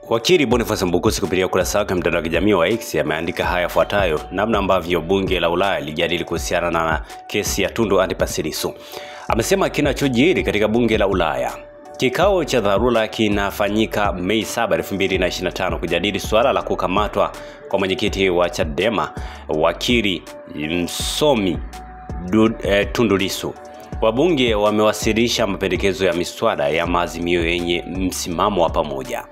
Wakili Boniface Mbukusi kupitia ukurasa wake mtandao wa kijamii wa X ameandika haya yafuatayo: namna ambavyo bunge la Ulaya lijadili kuhusiana na kesi ya Tundu Antipas Lissu. Amesema kinachojiri katika bunge la Ulaya. Kikao cha dharura kinafanyika Mei 7, 2025 kujadili suala la kukamatwa kwa mwenyekiti wa Chadema wakili msomi Tundu Lissu. Wabunge wamewasilisha mapendekezo ya miswada ya maazimio yenye msimamo wa pamoja.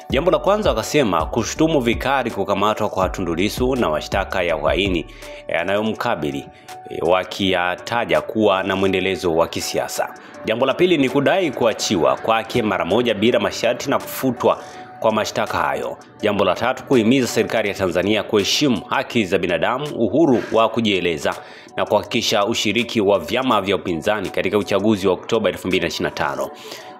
Jambo la kwanza wakasema kushutumu vikali kukamatwa kwa Tundu Lissu na mashtaka ya uhaini yanayomkabili, wakiyataja kuwa na mwendelezo wa kisiasa. Jambo la pili ni kudai kuachiwa kwake mara moja bila masharti na kufutwa kwa mashtaka hayo. Jambo la tatu kuhimiza serikali ya Tanzania kuheshimu haki za binadamu, uhuru wa kujieleza na kuhakikisha ushiriki wa vyama vya upinzani katika uchaguzi wa Oktoba 2025.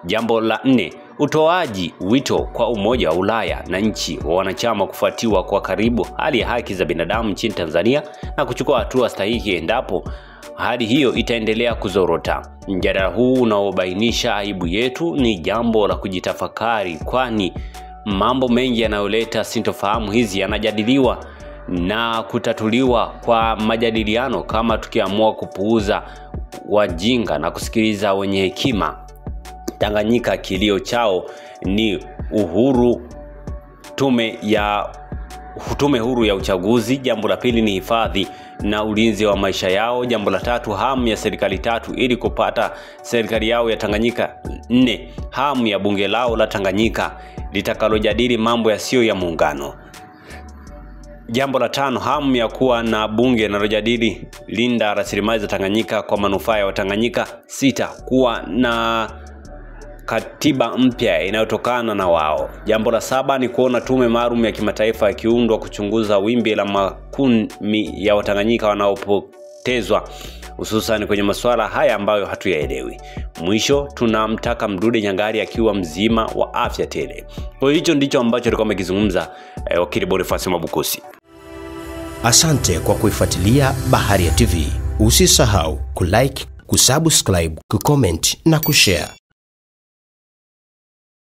Jambo la nne, utoaji wito kwa Umoja wa Ulaya na nchi wa wanachama kufuatiwa kwa karibu hali ya haki za binadamu nchini Tanzania na kuchukua hatua stahiki endapo hali hiyo itaendelea kuzorota. Mjadala huu unaobainisha aibu yetu ni jambo la kujitafakari, kwani mambo mengi yanayoleta sintofahamu hizi yanajadiliwa na kutatuliwa kwa majadiliano kama tukiamua kupuuza wajinga na kusikiliza wenye hekima. Tanganyika kilio chao ni uhuru, tume huru ya uchaguzi. Jambo la pili ni hifadhi na ulinzi wa maisha yao. Jambo la tatu, hamu ya serikali tatu ili kupata serikali yao ya Tanganyika. 4, hamu ya bunge lao la Tanganyika litakalojadili mambo yasiyo ya muungano. Jambo la 5, hamu ya kuwa na bunge linalojadili linda rasilimali za Tanganyika kwa manufaa ya Watanganyika. 6, kuwa na katiba mpya inayotokana na wao. Jambo la 7 ni kuona tume maalum ya kimataifa ikiundwa kuchunguza wimbi la makumi ya Watanganyika wanaopotezwa, hususan kwenye masuala haya ambayo hatuyaelewi. Mwisho tunamtaka Mdude Nyangali akiwa mzima wa afya tele. Kwa hicho ndicho ambacho alikuwa amekizungumza wakili Boniface Mbukusi. Asante kwa kuifuatilia Baharia TV. Usisahau kulike, kusubscribe, kucomment na kushare.